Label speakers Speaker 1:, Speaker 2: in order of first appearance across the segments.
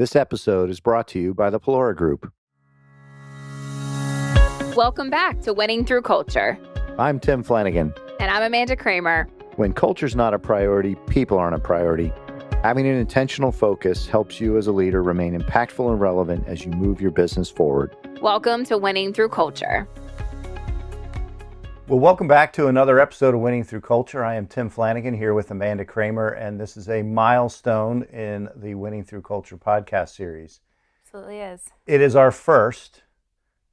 Speaker 1: This episode is brought to you by the Pelora Group.
Speaker 2: Welcome back to Winning Through Culture.
Speaker 1: I'm Tim Flanagan.
Speaker 2: And I'm Amanda Kramer.
Speaker 1: When culture's not a priority, people aren't a priority. Having an intentional focus helps you as a leader remain impactful and relevant as you move your business forward.
Speaker 2: Welcome to Winning Through Culture.
Speaker 1: Well, welcome back to another episode of Winning Through Culture. I am Tim Flanagan here with Amanda Kramer, and this is a milestone in the Winning Through Culture podcast series.
Speaker 2: Absolutely is.
Speaker 1: It is our first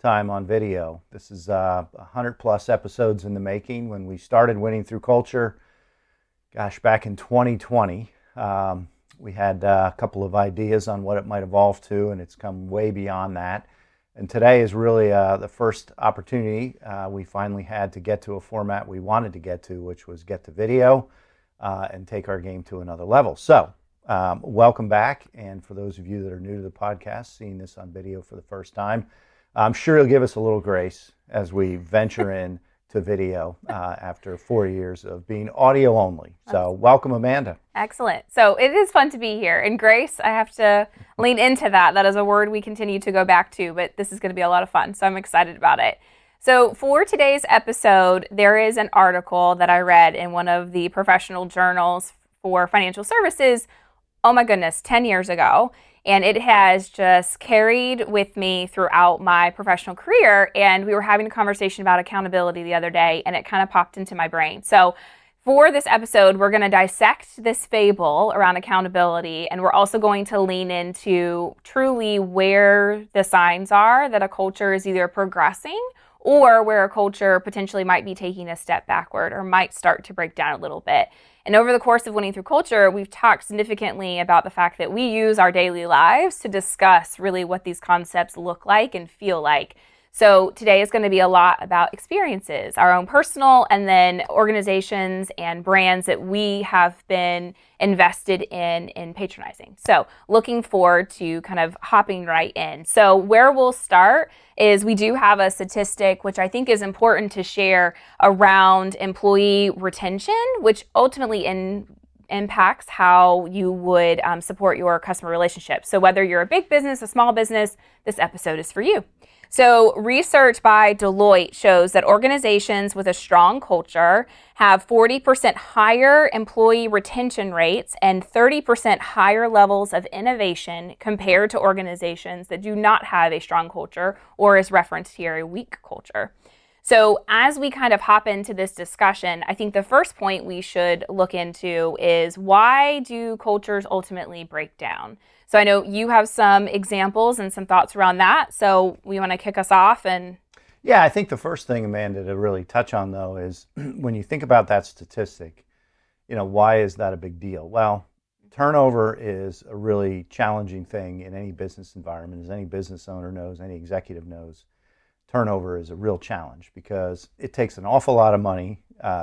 Speaker 1: time on video. This is 100 plus episodes in the making. When we started Winning Through Culture, back in 2020, we had a couple of ideas on what it might evolve to, and it's come way beyond that. And today is really the first opportunity we finally had to get to a format we wanted to get to, which was get to video and take our game to another level. So welcome back. And for those of you that are new to the podcast, seeing this on video for the first time, I'm sure you'll give us a little grace as we venture in to video after 4 years of being audio only. So welcome, Amanda.
Speaker 2: Excellent. So it is fun to be here. And Grace, I have to lean into that. That is a word we continue to go back to, but this is going to be a lot of fun. So I'm excited about it. So for today's episode, there is an article that I read in one of the professional journals for financial services, oh my goodness, 10 years ago. And it has just carried with me throughout my professional career. And we were having a conversation about accountability the other day, and it kind of popped into my brain. So for this episode, we're going to dissect this fable around accountability. And we're also going to lean into truly where the signs are that a culture is either progressing or where a culture potentially might be taking a step backward or might start to break down a little bit. And over the course of Winning Through Culture, we've talked significantly about the fact that we use our daily lives to discuss really what these concepts look like and feel like. So today is going to be a lot about experiences, our own personal, and then organizations and brands that we have been invested in patronizing. So looking forward to kind of hopping right in. So where we'll start is we do have a statistic, which I think is important to share around employee retention, which ultimately impacts how you would support your customer relationship. So whether you're a big business, a small business, this episode is for you. So research by Deloitte shows that organizations with a strong culture have 40% higher employee retention rates and 30% higher levels of innovation compared to organizations that do not have a strong culture, or as referenced here, a weak culture. So as we kind of hop into this discussion, I think the first point we should look into is, why do cultures ultimately break down? So I know you have some examples and some thoughts around that. So we want to kick us off and...
Speaker 1: Yeah, I think the first thing, Amanda, to really touch on, though, is when you think about that statistic, why is that a big deal? Well, turnover is a really challenging thing in any business environment. As any business owner knows, any executive knows, turnover is a real challenge because it takes an awful lot of money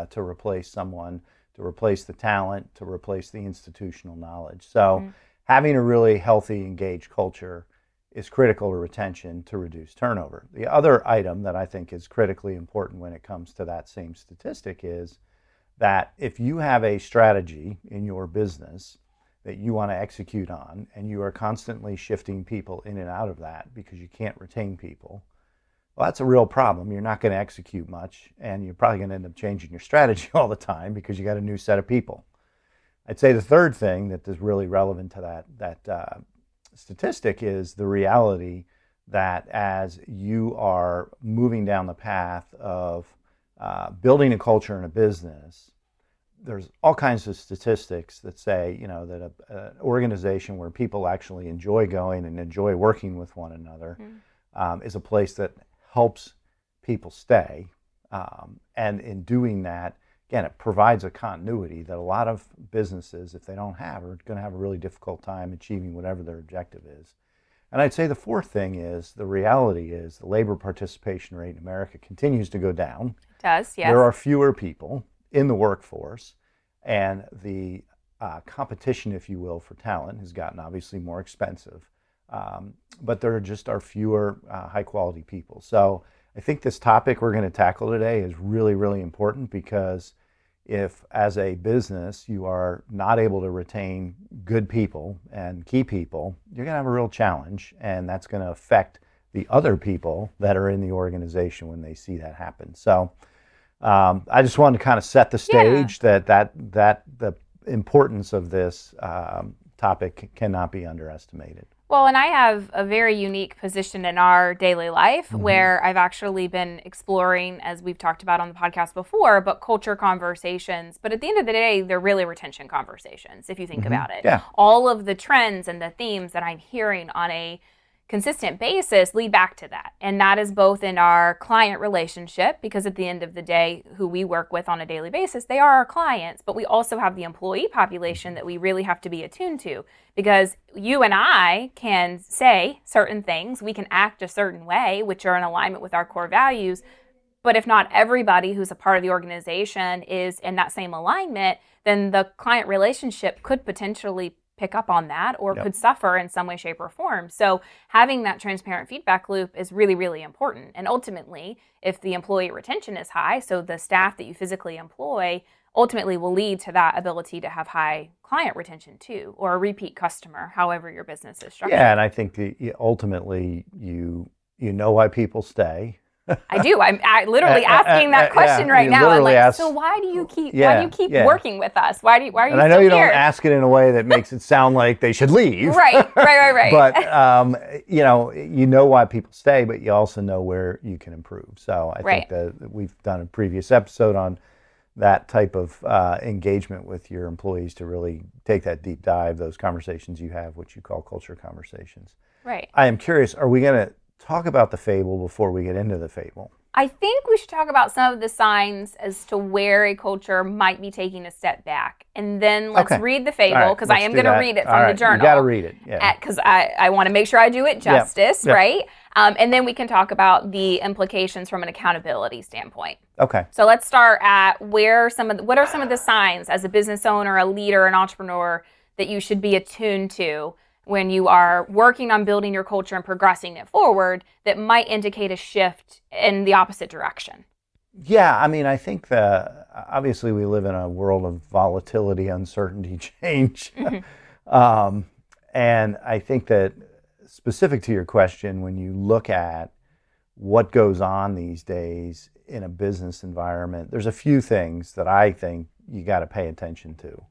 Speaker 1: to replace someone, to replace the talent, to replace the institutional knowledge. So having a really healthy, engaged culture is critical to retention to reduce turnover. The other item that I think is critically important when it comes to that same statistic is that if you have a strategy in your business that you want to execute on, and you are constantly shifting people in and out of that because you can't retain people, well, that's a real problem. You're not going to execute much, and you're probably going to end up changing your strategy all the time because you got a new set of people. I'd say the third thing that is really relevant to that statistic is the reality that as you are moving down the path of building a culture in a business, there's all kinds of statistics that say, that an organization where people actually enjoy going and enjoy working with one another is a place that helps people stay. And in doing that, again, it provides a continuity that a lot of businesses, if they don't have, are going to have a really difficult time achieving whatever their objective is. And I'd say the fourth thing is, the reality is the labor participation rate in America continues to go down.
Speaker 2: It does, yes.
Speaker 1: There are fewer people in the workforce, and the competition, if you will, for talent has gotten obviously more expensive. But there just are fewer high-quality people. So I think this topic we're going to tackle today is really, really important because if as a business you are not able to retain good people and key people, you're going to have a real challenge, and that's going to affect the other people that are in the organization when they see that happen. So I just wanted to kind of set the stage that the importance of this topic cannot be underestimated.
Speaker 2: Well, and I have a very unique position in our daily life where I've actually been exploring, as we've talked about on the podcast before, but culture conversations. But at the end of the day, they're really retention conversations, if you think about it.
Speaker 1: Yeah.
Speaker 2: All of the trends and the themes that I'm hearing on a consistent basis lead back to that. And that is both in our client relationship, because at the end of the day, who we work with on a daily basis, they are our clients, but we also have the employee population that we really have to be attuned to, because you and I can say certain things, we can act a certain way, which are in alignment with our core values. But if not everybody who's a part of the organization is in that same alignment, then the client relationship could potentially pick up on that or could suffer in some way, shape, or form. So having that transparent feedback loop is really, really important. And ultimately, if the employee retention is high, so the staff that you physically employ ultimately will lead to that ability to have high client retention too, or a repeat customer, however your business is structured.
Speaker 1: Yeah, and I think ultimately you know why people stay.
Speaker 2: I do. I'm literally asking that question right now. I'm like, so why do you keep working with us? Why are you
Speaker 1: and I know you
Speaker 2: here?
Speaker 1: don't ask it in a way that makes it sound like they should leave.
Speaker 2: Right.
Speaker 1: But you know why people stay, but you also know where you can improve. So I think that we've done a previous episode on that type of engagement with your employees to really take that deep dive, those conversations you have, which you call culture conversations.
Speaker 2: Right.
Speaker 1: I am curious, are we going to talk about the fable before we get into the fable?
Speaker 2: I think we should talk about some of the signs as to where a culture might be taking a step back. And then let's read the fable, because I am going to read it from the journal.
Speaker 1: You got to read it. Yeah.
Speaker 2: Because I want to make sure I do it justice, right? And then we can talk about the implications from an accountability standpoint.
Speaker 1: Okay.
Speaker 2: So let's start at what are some of the signs as a business owner, a leader, an entrepreneur that you should be attuned to when you are working on building your culture and progressing it forward that might indicate a shift in the opposite direction?
Speaker 1: Yeah, I mean, I think obviously we live in a world of volatility, uncertainty, change. And I think that specific to your question, when you look at what goes on these days in a business environment, there's a few things that I think you got to pay attention to.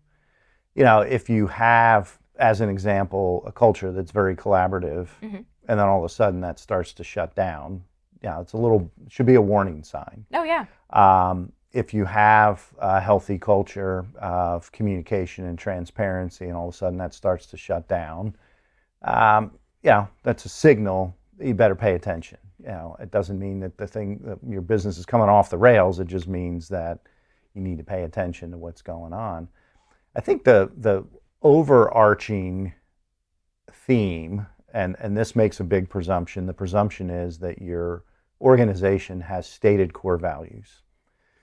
Speaker 1: If you have, as an example, a culture that's very collaborative, and then all of a sudden that starts to shut down, should be a warning sign.
Speaker 2: Oh, yeah.
Speaker 1: If you have a healthy culture of communication and transparency, and all of a sudden that starts to shut down, that's a signal that you better pay attention. It doesn't mean that your business is coming off the rails. It just means that you need to pay attention to what's going on. I think the overarching theme, and this makes a big presumption, the presumption is that your organization has stated core values.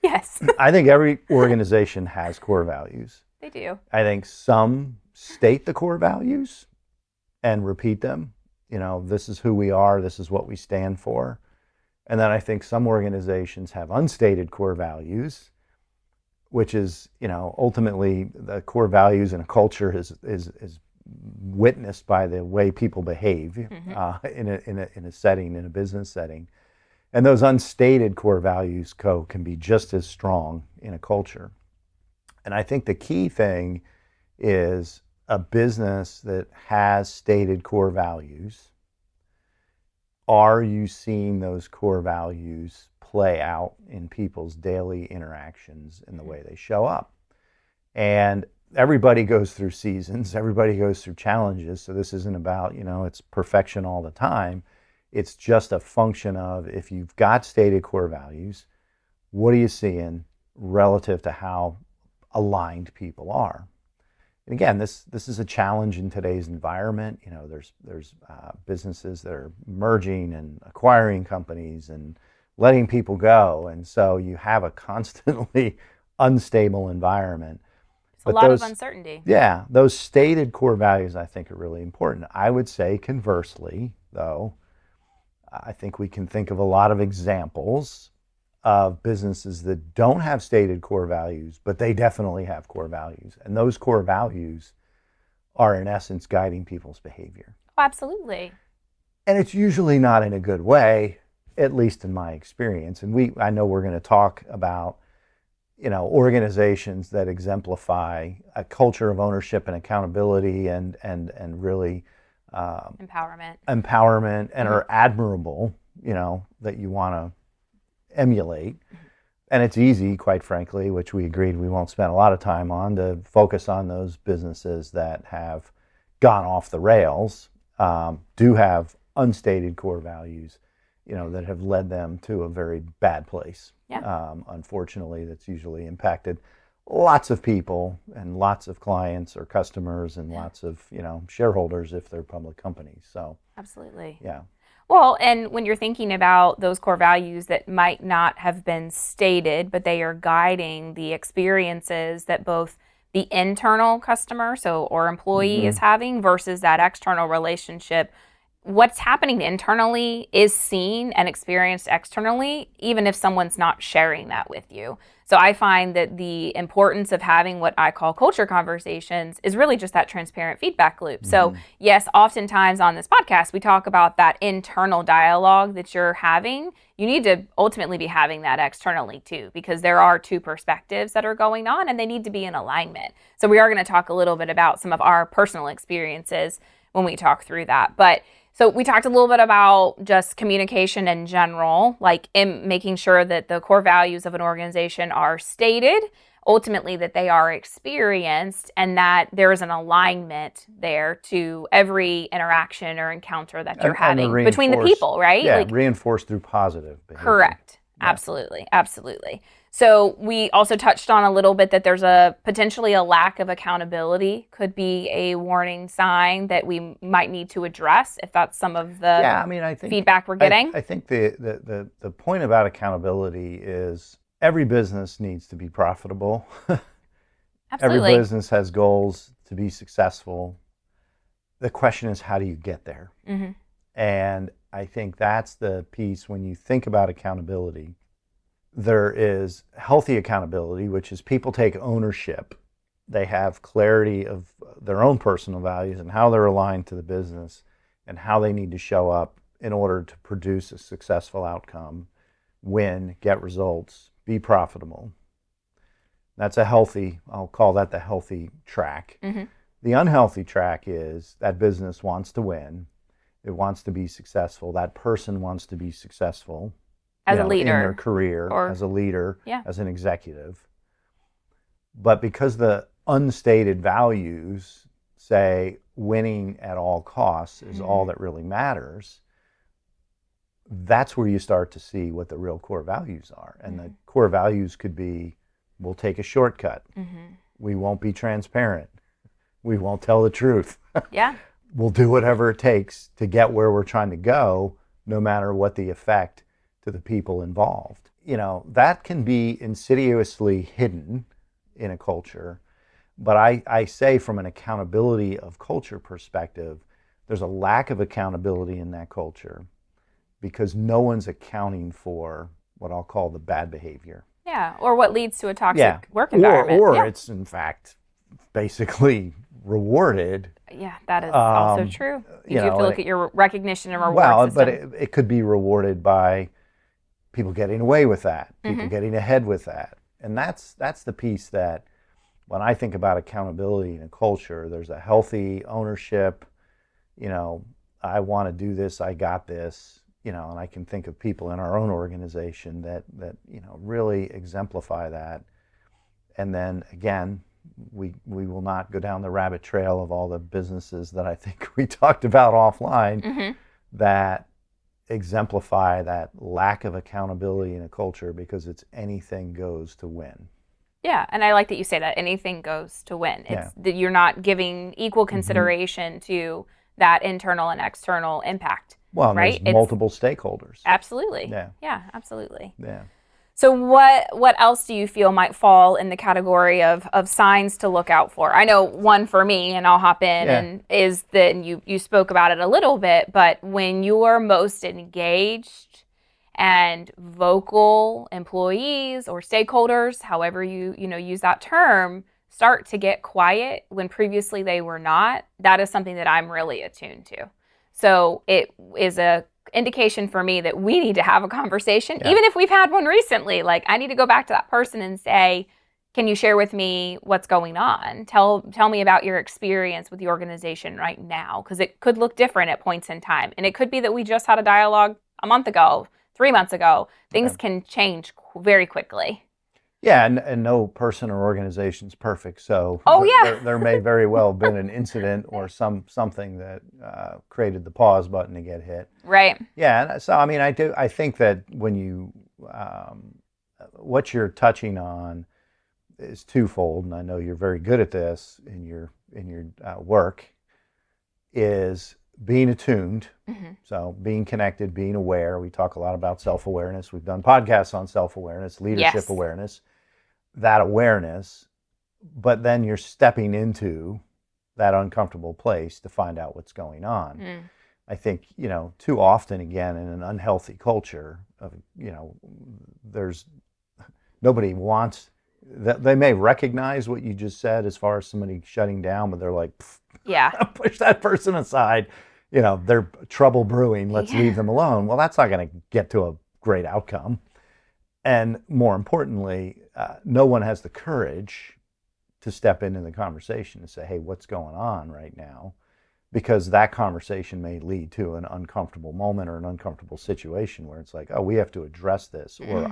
Speaker 2: Yes.
Speaker 1: I think every organization has core values.
Speaker 2: They do.
Speaker 1: I think some state the core values and repeat them. This is who we are, this is what we stand for. And then I think some organizations have unstated core values, which is, ultimately the core values in a culture is witnessed by the way people behave in a setting, in a business setting. And those unstated core values can be just as strong in a culture. And I think the key thing is a business that has stated core values. Are you seeing those core values play out in people's daily interactions and the way they show up? And everybody goes through seasons, everybody goes through challenges, so this isn't about, it's perfection all the time. It's just a function of, if you've got stated core values, what are you seeing relative to how aligned people are? And again, this is a challenge in today's environment. There's businesses that are merging and acquiring companies and letting people go, and so you have a constantly unstable environment.
Speaker 2: It's a lot of uncertainty.
Speaker 1: Yeah, those stated core values I think are really important. I would say conversely, though, I think we can think of a lot of examples of businesses that don't have stated core values, but they definitely have core values. And those core values are, in essence, guiding people's behavior.
Speaker 2: Oh, absolutely.
Speaker 1: And it's usually not in a good way, at least in my experience. And I know we're going to talk about, organizations that exemplify a culture of ownership and accountability and really
Speaker 2: empowerment
Speaker 1: and are admirable, that you want to emulate. And it's easy, quite frankly, which we agreed we won't spend a lot of time on, to focus on those businesses that have gone off the rails, do have unstated core values, that have led them to a very bad place.
Speaker 2: Yeah.
Speaker 1: Unfortunately, that's usually impacted lots of people and lots of clients or customers and lots of, shareholders if they're public companies. So
Speaker 2: absolutely.
Speaker 1: Yeah.
Speaker 2: Well, and when you're thinking about those core values that might not have been stated, but they are guiding the experiences that both the internal customer, or employee, is having versus that external relationship, what's happening internally is seen and experienced externally, even if someone's not sharing that with you. So I find that the importance of having what I call culture conversations is really just that transparent feedback loop. So yes, oftentimes on this podcast, we talk about that internal dialogue that you're having. You need to ultimately be having that externally too, because there are two perspectives that are going on and they need to be in alignment. So we are going to talk a little bit about some of our personal experiences when we talk through that. But so we talked a little bit about just communication in general, like in making sure that the core values of an organization are stated, ultimately that they are experienced, and that there is an alignment there to every interaction or encounter that you're having between the people, right?
Speaker 1: Yeah, reinforced through positive behavior.
Speaker 2: Correct. Yeah. Absolutely. Absolutely. So we also touched on a little bit that there's potentially a lack of accountability could be a warning sign that we might need to address if that's some of the
Speaker 1: I think
Speaker 2: feedback we're getting.
Speaker 1: I think the point about accountability is every business needs to be profitable.
Speaker 2: Absolutely.
Speaker 1: Every business has goals to be successful. The question is, how do you get there? And I think that's the piece when you think about accountability. There is healthy accountability, which is people take ownership. They have clarity of their own personal values and how they're aligned to the business and how they need to show up in order to produce a successful outcome, win, get results, be profitable. That's I'll call that the healthy track. The unhealthy track is that business wants to win. It wants to be successful. That person wants to be successful.
Speaker 2: As a leader.
Speaker 1: In their career, as a leader, as an executive. But because the unstated values say winning at all costs is all that really matters, that's where you start to see what the real core values are. And the core values could be, we'll take a shortcut. We won't be transparent. We won't tell the truth.
Speaker 2: Yeah.
Speaker 1: We'll do whatever it takes to get where we're trying to go, no matter what the effect to the people involved. That can be insidiously hidden in a culture. But I say from an accountability of culture perspective, there's a lack of accountability in that culture because no one's accounting for what I'll call the bad behavior.
Speaker 2: Yeah, or what leads to a toxic work environment.
Speaker 1: Or it's in fact basically rewarded.
Speaker 2: Yeah, that is also true. You do have to look at your recognition and reward system.
Speaker 1: But it could be rewarded by people getting away with that, people getting ahead with that. And that's the piece that when I think about accountability in a culture, there's a healthy ownership, I want to do this, I got this, and I can think of people in our own organization that really exemplify that. And then again, we will not go down the rabbit trail of all the businesses that I think we talked about offline that exemplify that lack of accountability in a culture because it's anything goes to win.
Speaker 2: Yeah, and I like that you say that anything goes to win. It's that you're not giving equal consideration to that internal and external impact.
Speaker 1: Well,
Speaker 2: right?
Speaker 1: There's multiple stakeholders.
Speaker 2: Absolutely.
Speaker 1: Yeah,
Speaker 2: absolutely.
Speaker 1: Yeah.
Speaker 2: So what else do you feel might fall in the category of signs to look out for? I know one for me, and I'll hop in, and is that you spoke about it a little bit, but when you're most engaged and vocal employees or stakeholders, however you use that term, start to get quiet when previously they were not, that is something that I'm really attuned to. So it is a indication for me that we need to have a conversation, even if we've had one recently. Like, I need to go back to that person and say, can you share with me what's going on? Tell me about your experience with the organization right now, because it could look different at points in time. And it could be that we just had a dialogue a month ago, 3 months ago. Things can change very quickly.
Speaker 1: Yeah, and no person or organization is perfect. So there may very well have been an incident or something that created the pause button to get hit.
Speaker 2: Right.
Speaker 1: Yeah. So I mean, I think that when you what you're touching on is twofold, and I know you're very good at this in your work, is being attuned. Mm-hmm. So being connected, being aware. We talk a lot about self-awareness. We've done podcasts on self-awareness, leadership awareness. That awareness, but then you're stepping into that uncomfortable place to find out what's going on. I think, too often, again, in an unhealthy culture, there's nobody wants that. They may recognize what you just said as far as somebody shutting down, but they're like, push that person aside. They're trouble brewing. Let's leave them alone. Well, that's not going to get to a great outcome. And more importantly, no one has the courage to step into the conversation and say, hey, what's going on right now? Because that conversation may lead to an uncomfortable moment or an uncomfortable situation where it's like, oh, we have to address this. Or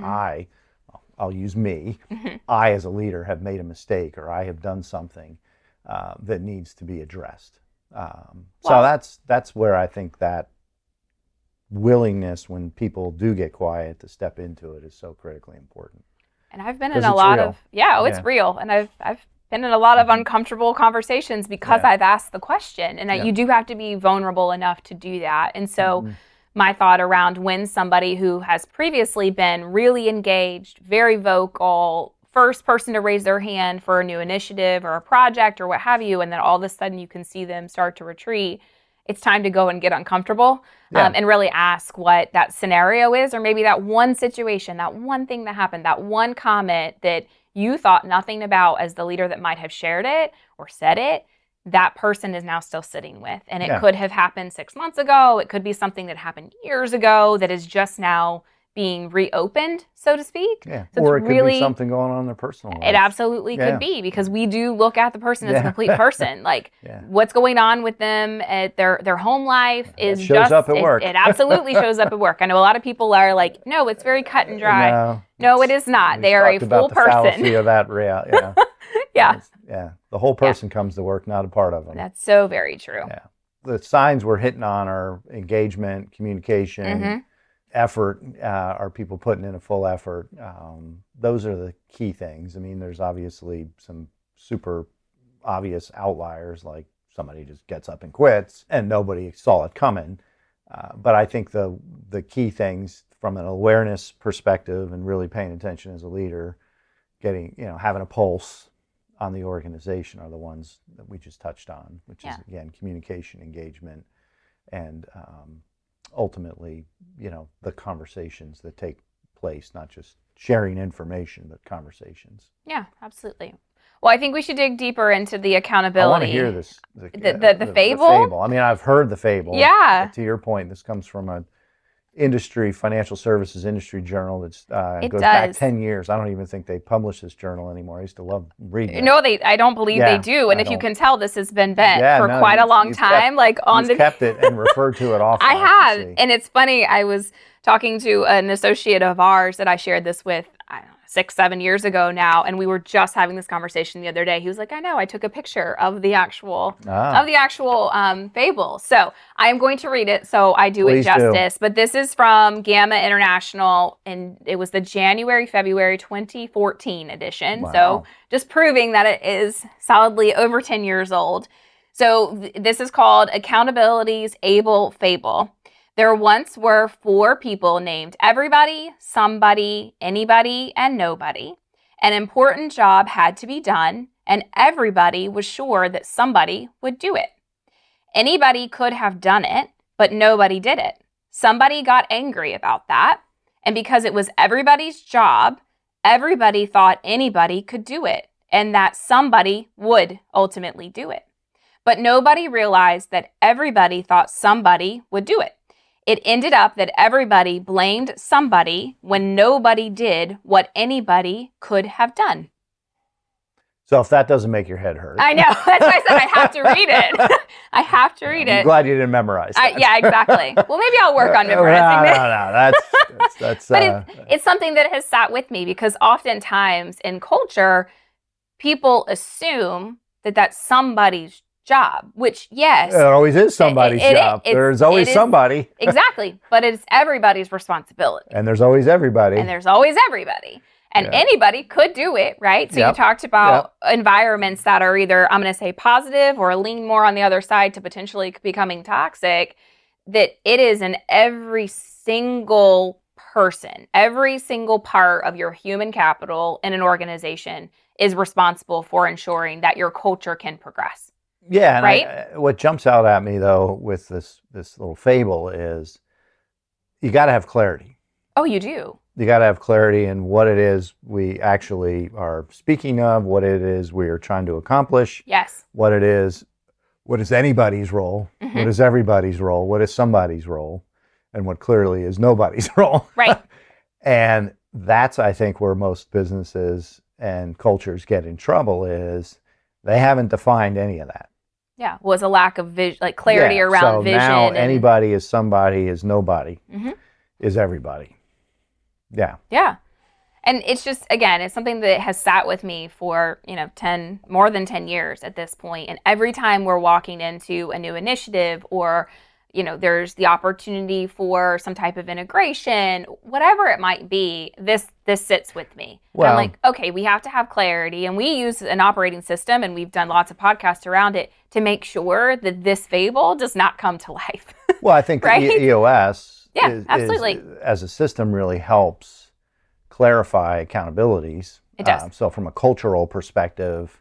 Speaker 1: I'll use me, I as a leader have made a mistake, or I have done something that needs to be addressed. So that's where I think that willingness, when people do get quiet, to step into it is so critically important.
Speaker 2: And I've been in a lot of it's real, and I've been in a lot of uncomfortable conversations because I've asked the question, and you do have to be vulnerable enough to do that. And so my thought around when somebody who has previously been really engaged, very vocal, first person to raise their hand for a new initiative or a project or what have you, and then all of a sudden you can see them start to retreat, it's time to go and get uncomfortable and really ask what that scenario is, or maybe that one situation, that one thing that happened, that one comment that you thought nothing about as the leader that might have shared it or said it, that person is now still sitting with. And it could have happened 6 months ago. It could be something that happened years ago that is just now being reopened, so to speak.
Speaker 1: Yeah. So or it could be something going on in their personal life.
Speaker 2: It absolutely could be, because we do look at the person as a complete person. Like what's going on with them at their home life is
Speaker 1: shows up at work.
Speaker 2: It absolutely shows up at work. I know a lot of people are like, no, it's very cut and dry. No, it is not. They are a full person. The fallacy
Speaker 1: of that the whole person comes to work, not a part of them.
Speaker 2: That's so very true.
Speaker 1: Yeah. The signs we're hitting on are engagement, communication, effort. Are people putting in a full effort? Those are the key things. I mean, there's obviously some super obvious outliers, like somebody just gets up and quits and nobody saw it coming. But I think the key things from an awareness perspective and really paying attention as a leader, having a pulse on the organization are the ones that we just touched on, which is, again, communication, engagement, and ultimately, the conversations that take place, not just sharing information, but conversations.
Speaker 2: Yeah, absolutely. Well, I think we should dig deeper into the accountability. I
Speaker 1: want to hear this.
Speaker 2: The Fable?
Speaker 1: The Fable. I mean, I've heard the Fable.
Speaker 2: Yeah.
Speaker 1: But to your point, this comes from an financial services industry journal that's goes back 10 years. I don't even think they publish this journal anymore. I used to love reading it.
Speaker 2: No, I don't believe they do. And if you can tell, this has been bent for quite a long time.
Speaker 1: Kept it and referred to it often.
Speaker 2: I have. And it's funny, I was talking to an associate of ours that I shared this with, I don't know, 6-7 years ago now, and we were just having this conversation the other day. He was like, I know, I took a picture of the actual Fable. So I am going to read it so I do it justice. But this is from Gamma International, and it was the January-February 2014 edition.
Speaker 1: Wow.
Speaker 2: So just proving that it is solidly over 10 years old. So this is called Accountability's Able Fable. There once were 4 people named Everybody, Somebody, Anybody, and Nobody. An important job had to be done, and everybody was sure that somebody would do it. Anybody could have done it, but nobody did it. Somebody got angry about that, And because it was everybody's job, everybody thought anybody could do it and that somebody would ultimately do it. But nobody realized that everybody thought somebody would do it. It ended up that everybody blamed somebody when nobody did what anybody could have done.
Speaker 1: So if that doesn't make your head hurt.
Speaker 2: I know. That's why I said I have to read it. I have to read it.
Speaker 1: I'm glad you didn't memorize that.
Speaker 2: Yeah, exactly. Well, maybe I'll work on memorizing this.
Speaker 1: No. That's
Speaker 2: But it's something that has sat with me because oftentimes in culture, people assume that that's somebody's job, which, yes.
Speaker 1: It always is somebody's job. There's always somebody.
Speaker 2: Exactly. But it's everybody's responsibility.
Speaker 1: And there's always everybody.
Speaker 2: And anybody could do it, right? So you talked about environments that are either, I'm going to say positive or lean more on the other side to potentially becoming toxic, that it is in every single person, every single part of your human capital in an organization is responsible for ensuring that your culture can progress.
Speaker 1: Yeah, and
Speaker 2: right?
Speaker 1: What jumps out at me, though, with this little fable is you got to have clarity.
Speaker 2: Oh, you do.
Speaker 1: You got to have clarity in what it is we actually are speaking of, what it is we are trying to accomplish.
Speaker 2: Yes.
Speaker 1: What is anybody's role, what is everybody's role, what is somebody's role, and what clearly is nobody's role.
Speaker 2: Right.
Speaker 1: And that's, I think, where most businesses and cultures get in trouble is they haven't defined any of that.
Speaker 2: Yeah, was a lack of clarity around vision.
Speaker 1: So now anybody is somebody, is nobody, is everybody. Yeah.
Speaker 2: Yeah. And it's just, again, it's something that has sat with me for, more than 10 years at this point. And every time we're walking into a new initiative or, there's the opportunity for some type of integration, whatever it might be, this sits with me. Well, I'm like, okay, we have to have clarity. And we use an operating system, and we've done lots of podcasts around it to make sure that this fable does not come to life.
Speaker 1: Well, I think
Speaker 2: right?
Speaker 1: EOS
Speaker 2: absolutely.
Speaker 1: As a system really helps clarify accountabilities.
Speaker 2: It does.
Speaker 1: So from a cultural perspective,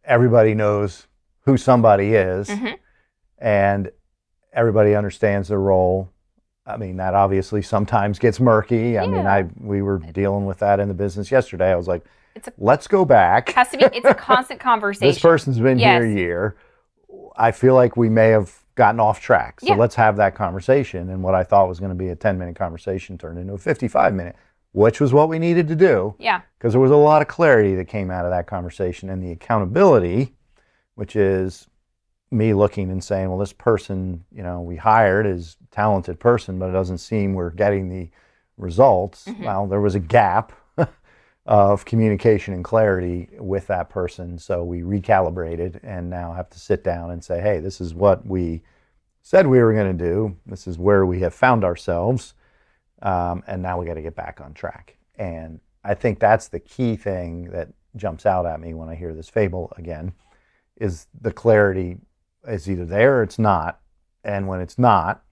Speaker 1: everybody knows who somebody is and everybody understands their role. I mean, that obviously sometimes gets murky. I mean, we were dealing with that in the business yesterday. I was like, let's go back.
Speaker 2: It's a constant conversation.
Speaker 1: This person's been here a year. I feel like we may have gotten off track. So let's have that conversation. And what I thought was going to be a 10-minute conversation turned into a 55-minute, which was what we needed to do.
Speaker 2: Yeah.
Speaker 1: Because there was a lot of clarity that came out of that conversation. And the accountability, which is me looking and saying, well, this person, we hired is a talented person, but it doesn't seem we're getting the results. Well, there was a gap of communication and clarity with that person. So we recalibrated and now have to sit down and say, hey, this is what we said we were going to do. This is where we have found ourselves. And now we got to get back on track. And I think that's the key thing that jumps out at me when I hear this fable again, is the clarity is either there or it's not. And when it's not,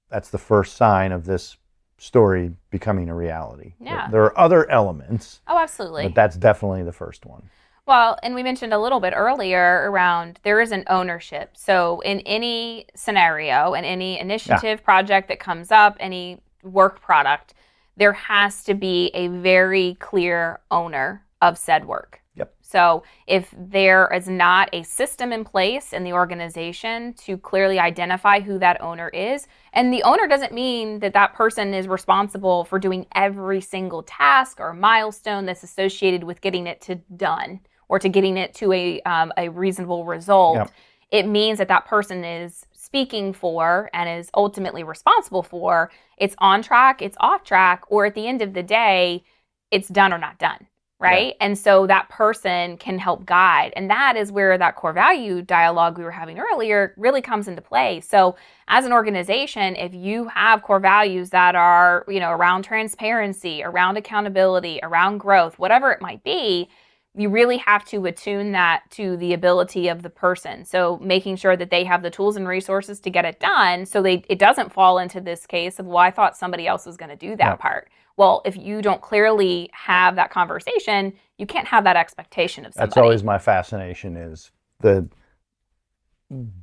Speaker 1: that's the first sign of this story becoming a reality.
Speaker 2: Yeah.
Speaker 1: There are other elements.
Speaker 2: Oh, absolutely.
Speaker 1: But that's definitely the first one.
Speaker 2: Well, and we mentioned a little bit earlier around there is an ownership. So in any scenario, in any initiative, project that comes up, any work product, there has to be a very clear owner of said work.
Speaker 1: Yep.
Speaker 2: So if there is not a system in place in the organization to clearly identify who that owner is, and the owner doesn't mean that that person is responsible for doing every single task or milestone that's associated with getting it to done or to getting it to a reasonable result.
Speaker 1: Yep.
Speaker 2: It means that that person is speaking for and is ultimately responsible for it's on track, it's off track, or at the end of the day, it's done or not done. Right. Yeah. And so that person can help guide. And that is where that core value dialogue we were having earlier really comes into play. So as an organization, if you have core values that are, around transparency, around accountability, around growth, whatever it might be, you really have to attune that to the ability of the person. So making sure that they have the tools and resources to get it done so it doesn't fall into this case of, well, I thought somebody else was going to do that part. Well, if you don't clearly have that conversation, you can't have that expectation of somebody.
Speaker 1: That's always my fascination is the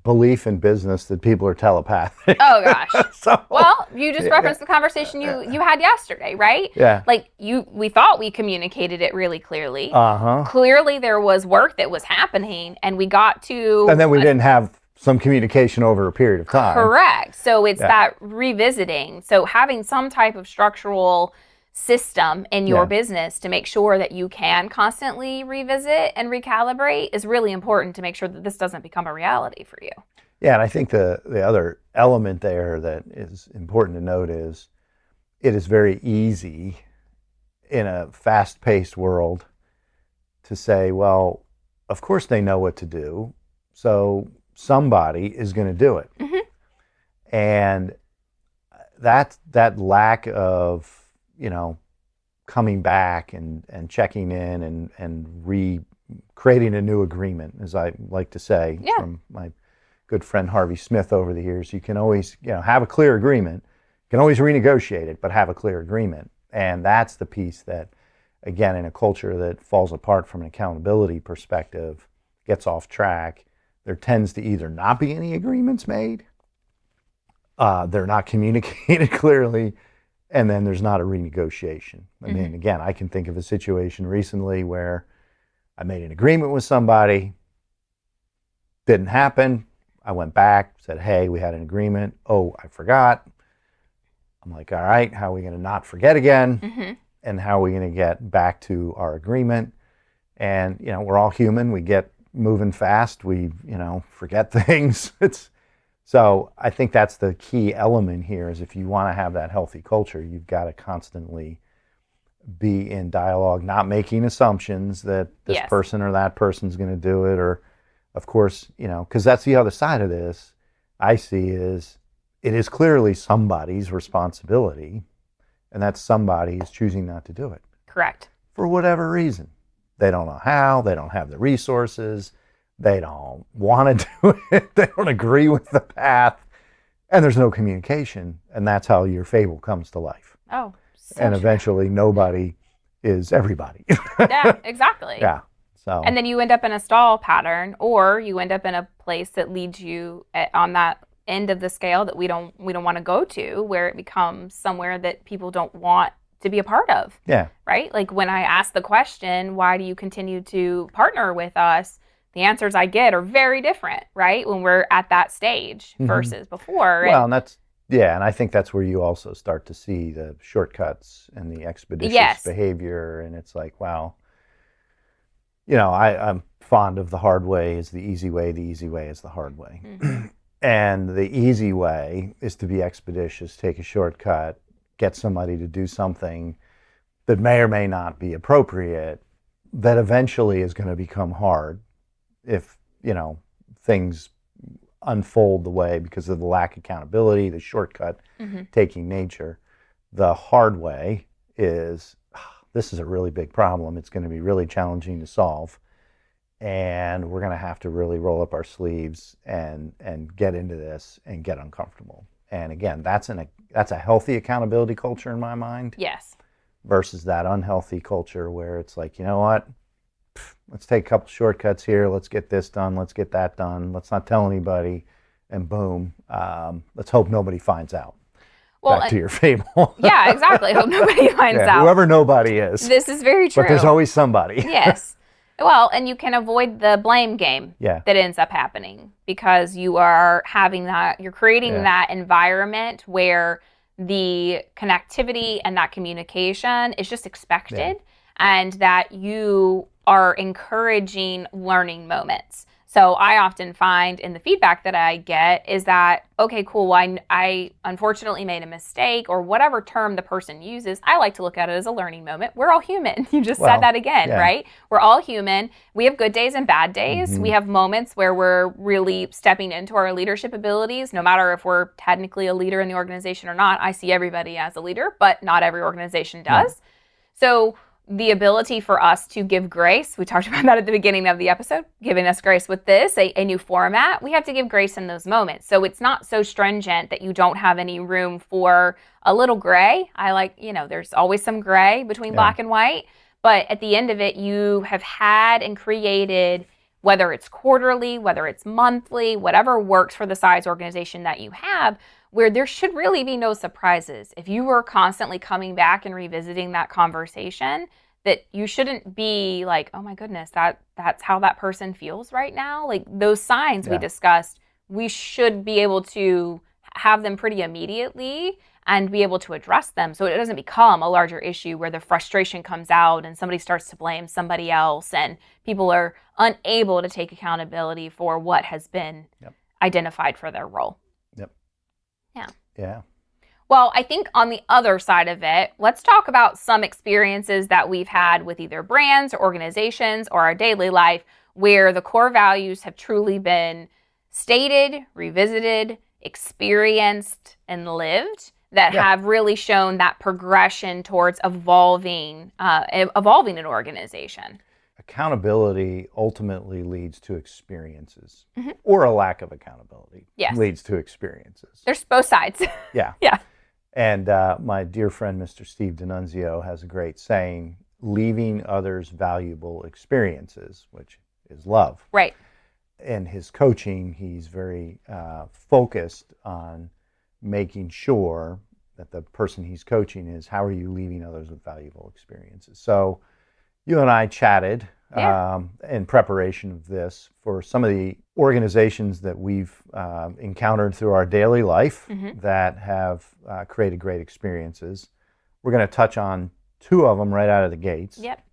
Speaker 1: belief in business that people are telepathic.
Speaker 2: Oh gosh.
Speaker 1: So,
Speaker 2: Well, you just referenced the conversation you had yesterday, right?
Speaker 1: yeah.
Speaker 2: Like we thought we communicated it really clearly.
Speaker 1: Uh-huh.
Speaker 2: Clearly there was work that was happening, and we got to
Speaker 1: And then we didn't have some communication over a period of time.
Speaker 2: correct. So it's that revisiting. So having some type of structural system in your business to make sure that you can constantly revisit and recalibrate is really important to make sure that this doesn't become a reality for you.
Speaker 1: Yeah, and I think the other element there that is important to note is it is very easy in a fast-paced world to say, well, of course they know what to do, so somebody is going to do it.
Speaker 2: Mm-hmm.
Speaker 1: And that lack of, coming back and checking in and creating a new agreement, as I like to say from my good friend Harvey Smith over the years, you can always, have a clear agreement. You can always renegotiate it, but have a clear agreement. And that's the piece that, again, in a culture that falls apart from an accountability perspective, gets off track, there tends to either not be any agreements made, they're not communicated clearly, and then there's not a renegotiation. I mean, again, I can think of a situation recently where I made an agreement with somebody, didn't happen. I went back, said, hey, we had an agreement. Oh, I forgot. I'm like, all right, how are we going to not forget again?
Speaker 2: Mm-hmm.
Speaker 1: And how are we going to get back to our agreement? And, we're all human. We get moving fast. We, forget things. So I think that's the key element here is if you want to have that healthy culture, you've got to constantly be in dialogue, not making assumptions that this person or that person's going to do it. Or, of course, because that's the other side of this I see is it is clearly somebody's responsibility, and that somebody is choosing not to do it.
Speaker 2: Correct.
Speaker 1: For whatever reason. They don't know how, they don't have the resources, they don't want to do it, they don't agree with the path, and there's no communication, and that's how your fable comes to life.
Speaker 2: Oh,
Speaker 1: and eventually nobody is everybody.
Speaker 2: Yeah, exactly.
Speaker 1: Yeah. So.
Speaker 2: And then you end up in a stall pattern, or you end up in a place that leads you on that end of the scale that we don't want to go to, where it becomes somewhere that people don't want to be a part of.
Speaker 1: Yeah.
Speaker 2: Right? Like when I ask the question, why do you continue to partner with us? The answers I get are very different, right? When we're at that stage versus before.
Speaker 1: Well, and and I think that's where you also start to see the shortcuts and the expeditious behavior. And it's like, wow, I'm fond of the hard way is the easy way is the hard way. Mm-hmm. And the easy way is to be expeditious, take a shortcut, get somebody to do something that may or may not be appropriate, that eventually is going to become hard if, things unfold the way because of the lack of accountability, the shortcut taking nature. The hard way is, this is a really big problem. It's going to be really challenging to solve. And we're going to have to really roll up our sleeves and get into this and get uncomfortable. And again, that's a healthy accountability culture in my mind.
Speaker 2: Yes.
Speaker 1: Versus that unhealthy culture where it's like, you know what? Let's take a couple shortcuts here. Let's get this done. Let's get that done. Let's not tell anybody. And boom. Let's hope nobody finds out. Well, back to your fable.
Speaker 2: Yeah, exactly. Hope nobody finds out.
Speaker 1: Whoever nobody is.
Speaker 2: This is very true.
Speaker 1: But there's always somebody.
Speaker 2: Yes. Well, and you can avoid the blame game that ends up happening because you are having that, you're creating that environment where the connectivity and that communication is just expected and that you are encouraging learning moments. So I often find in the feedback that I get is that, okay, cool, well, I unfortunately made a mistake or whatever term the person uses. I like to look at it as a learning moment. We're all human. You just said that again, right? We're all human. We have good days and bad days. We have moments where we're really stepping into our leadership abilities, no matter if we're technically a leader in the organization or not. I see everybody as a leader, but not every organization does. So the ability for us to give grace, we talked about that at the beginning of the episode, giving us grace with this, a new format. We have to give grace in those moments. So it's not so stringent that you don't have any room for a little gray. I like, there's always some gray between black and white. But at the end of it, you have had and created whether it's quarterly, whether it's monthly, whatever works for the size organization that you have, where there should really be no surprises. If you were constantly coming back and revisiting that conversation, that you shouldn't be like, oh my goodness, that's how that person feels right now. Like those signs we discussed, we should be able to have them pretty immediately and be able to address them so it doesn't become a larger issue where the frustration comes out and somebody starts to blame somebody else and people are unable to take accountability for what has been identified for their role.
Speaker 1: Yep.
Speaker 2: Yeah.
Speaker 1: Yeah.
Speaker 2: Well, I think on the other side of it, let's talk about some experiences that we've had with either brands or organizations or our daily life where the core values have truly been stated, revisited, experienced, and lived that have really shown that progression towards evolving an organization.
Speaker 1: Accountability ultimately leads to experiences, or a lack of accountability leads to experiences.
Speaker 2: There's both sides.
Speaker 1: Yeah.
Speaker 2: Yeah.
Speaker 1: And my dear friend, Mr. Steve D'Annunzio, has a great saying, leaving others valuable experiences, which is love.
Speaker 2: Right.
Speaker 1: In his coaching, he's very focused on making sure that the person he's coaching is, how are you leaving others with valuable experiences? So you and I chatted in preparation of this for some of the organizations that we've encountered through our daily life that have created great experiences. We're going to touch on two of them right out of the gates.
Speaker 2: Yep.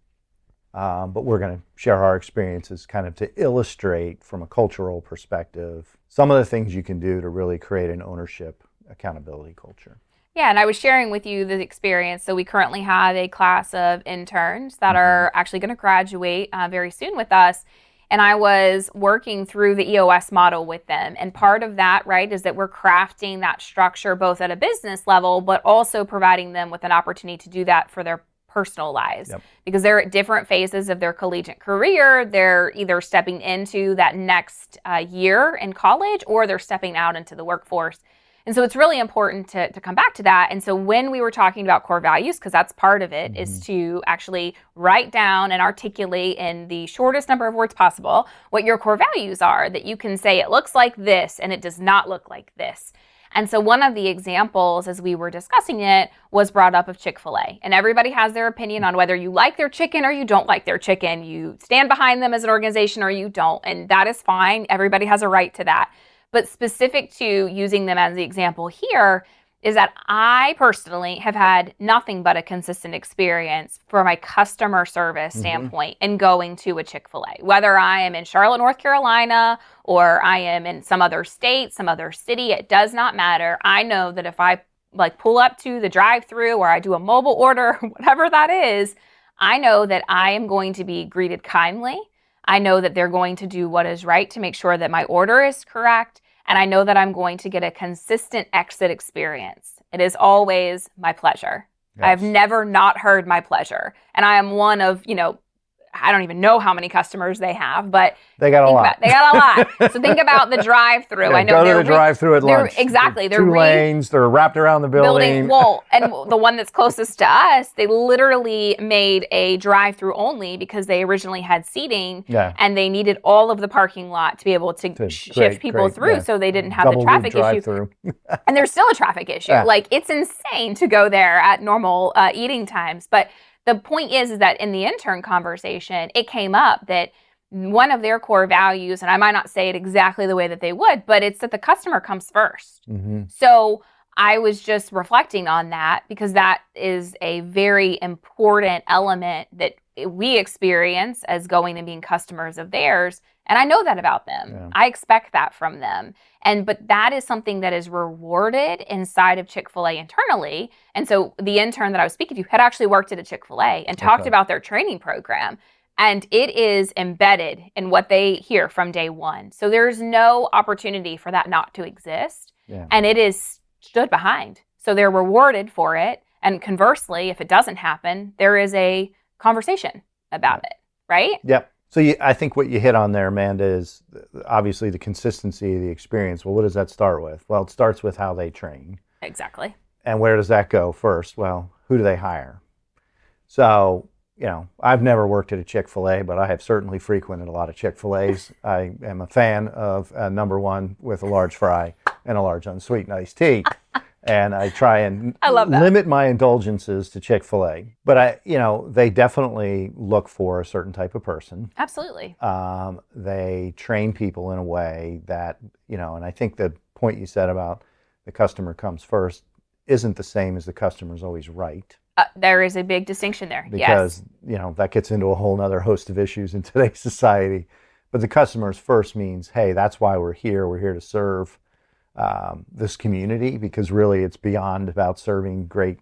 Speaker 1: But we're going to share our experiences kind of to illustrate from a cultural perspective some of the things you can do to really create an ownership accountability culture.
Speaker 2: Yeah, and I was sharing with you the experience. So we currently have a class of interns that are actually going to graduate very soon with us. And I was working through the EOS model with them. And part of that, right, is that we're crafting that structure both at a business level, but also providing them with an opportunity to do that for their personal lives. Because they're at different phases of their collegiate career. They're either stepping into that next year in college or they're stepping out into the workforce. And so it's really important to come back to that. And so when we were talking about core values, because that's part of it, is to actually write down and articulate in the shortest number of words possible what your core values are, that you can say it looks like this and it does not look like this. And so one of the examples as we were discussing it was brought up of Chick-fil-A. And everybody has their opinion on whether you like their chicken or you don't like their chicken. You stand behind them as an organization or you don't. And that is fine. Everybody has a right to that. But specific to using them as the example here is that I personally have had nothing but a consistent experience from a customer service standpoint in going to a Chick-fil-A. Whether I am in Charlotte, North Carolina, or I am in some other state, some other city, it does not matter. I know that if I pull up to the drive-thru or I do a mobile order, whatever that is, I know that I am going to be greeted kindly. I know that they're going to do what is right to make sure that my order is correct. And I know that I'm going to get a consistent exit experience. It is always my pleasure. Yes. I've never not heard my pleasure. And I am one of, I don't even know how many customers they have, but
Speaker 1: they got a lot.
Speaker 2: They got a lot. So think about the drive-through. I know
Speaker 1: go to the drive-through at lunch.
Speaker 2: Exactly.
Speaker 1: They're 2 lanes. They're wrapped around the building.
Speaker 2: Well, and the one that's closest to us, they literally made a drive-through only because they originally had seating, and they needed all of the parking lot to be able to shift people through, so they didn't have the traffic issue. And there's still a traffic issue. It's insane to go there at normal eating times, but the point is that in the intern conversation, it came up that one of their core values, and I might not say it exactly the way that they would, but it's that the customer comes first. So I was just reflecting on that because that is a very important element that we experience as going and being customers of theirs. And I know that about them. Yeah. I expect that from them. But that is something that is rewarded inside of Chick-fil-A internally. And so the intern that I was speaking to had actually worked at a Chick-fil-A and talked about their training program. And it is embedded in what they hear from day one. So there's no opportunity for that not to exist. Yeah. And it is stood behind. So they're rewarded for it. And conversely, if it doesn't happen, there is a conversation about it, right?
Speaker 1: Yep. So I think what you hit on there, Amanda, is obviously the consistency of the experience. Well, what does that start with? Well, it starts with how they train.
Speaker 2: Exactly.
Speaker 1: And where does that go first? Well, who do they hire? So I've never worked at a Chick-fil-A, but I have certainly frequented a lot of Chick-fil-A's. I am a fan of number one with a large fry and a large unsweetened iced tea. And I try and
Speaker 2: I love that.
Speaker 1: limit my indulgences to Chick-fil-A. But they definitely look for a certain type of person.
Speaker 2: Absolutely.
Speaker 1: They train people in a way that, and I think the point you said about the customer comes first isn't the same as the customer's always right.
Speaker 2: There is a big distinction there.
Speaker 1: Because,
Speaker 2: yes.
Speaker 1: That gets into a whole other host of issues in today's society. But the customer's first means, hey, that's why we're here. We're here to serve this community, because really it's beyond about serving great,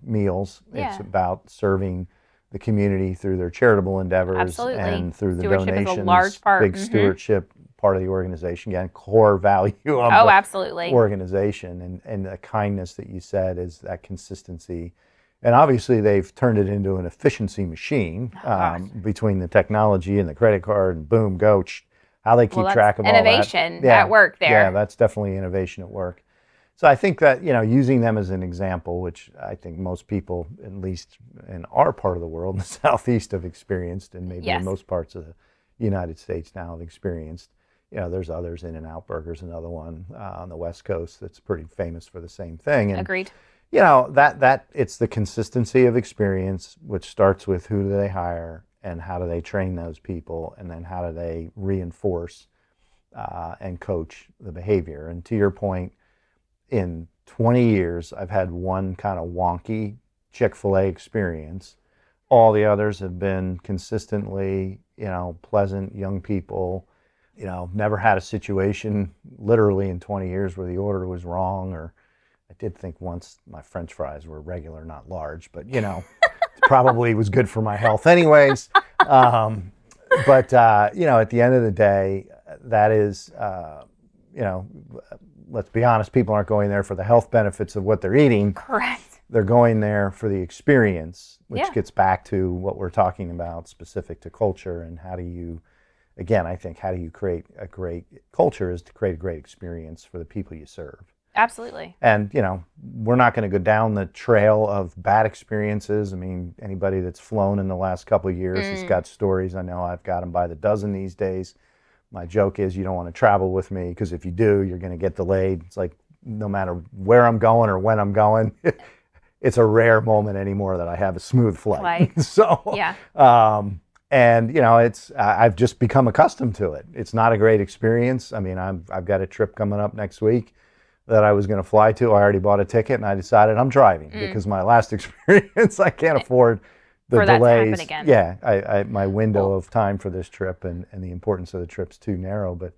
Speaker 1: meals.
Speaker 2: Yeah.
Speaker 1: It's about serving the community through their charitable endeavors.
Speaker 2: Absolutely.
Speaker 1: And through the
Speaker 2: Stewardship
Speaker 1: donations.
Speaker 2: is a large part.
Speaker 1: Big stewardship part of the organization. Again, core value of the
Speaker 2: absolutely.
Speaker 1: organization. And the kindness that you said is that consistency. And obviously they've turned it into an efficiency machine between the technology and the credit card and boom, go. How they keep track of all that.
Speaker 2: Innovation at work there.
Speaker 1: Yeah, that's definitely innovation at work. So I think that, using them as an example, which I think most people, at least in our part of the world, in the Southeast, have experienced, and maybe in most parts of the United States now have experienced. There's others. In-N-Out Burger's another one on the West Coast that's pretty famous for the same thing. And,
Speaker 2: agreed.
Speaker 1: That it's the consistency of experience, which starts with who do they hire and how do they train those people, and then how do they reinforce and coach the behavior. And to your point, in 20 years, I've had one kind of wonky Chick-fil-A experience. All the others have been consistently, pleasant young people. Never had a situation literally in 20 years where the order was wrong, or I did think once my French fries were regular, not large, but it probably was good for my health anyways. But at the end of the day, that is, let's be honest, people aren't going there for the health benefits of what they're eating.
Speaker 2: Correct.
Speaker 1: They're going there for the experience, which gets back to what we're talking about specific to culture, and how do you create a great culture is to create a great experience for the people you serve.
Speaker 2: Absolutely.
Speaker 1: And, we're not going to go down the trail of bad experiences. I mean, anybody that's flown in the last couple of years has got stories. I know I've got them by the dozen these days. My joke is you don't want to travel with me, because if you do, you're going to get delayed. It's like no matter where I'm going or when I'm going, it's a rare moment anymore that I have a smooth flight. So,
Speaker 2: yeah.
Speaker 1: And I've just become accustomed to it. It's not a great experience. I mean, I've got a trip coming up next week that I was going to fly to. I already bought a ticket, and I decided I'm driving because my last experience, I can't afford the
Speaker 2: for
Speaker 1: delays.
Speaker 2: That to happen again.
Speaker 1: Yeah, my window of time for this trip and the importance of the trip's too narrow. But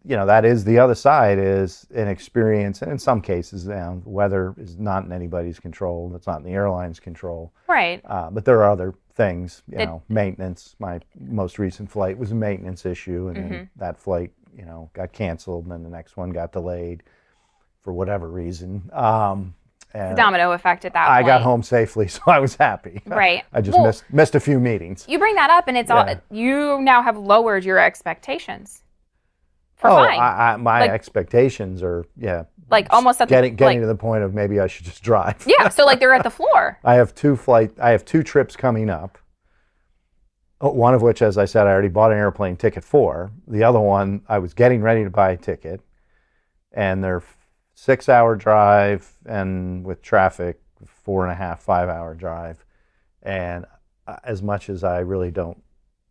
Speaker 1: that is the other side, is an experience, and in some cases, weather is not in anybody's control. It's not in the airline's control.
Speaker 2: Right.
Speaker 1: But there are other things, maintenance. My most recent flight was a maintenance issue, and then that flight, got canceled, and then the next one got delayed for whatever reason. And
Speaker 2: the domino effect at that point.
Speaker 1: I got home safely, so I was happy.
Speaker 2: Right.
Speaker 1: I just missed a few meetings.
Speaker 2: You bring that up, and it's all you now have lowered your expectations. For flying.
Speaker 1: My expectations are
Speaker 2: like almost at
Speaker 1: getting to the point of maybe I should just drive.
Speaker 2: Yeah, so like they're at the floor.
Speaker 1: I have two trips coming up. One of which, as I said, I already bought an airplane ticket for. The other one, I was getting ready to buy a ticket, and they're 6-hour drive, and with traffic, 4.5, 5-hour drive. And as much as I really don't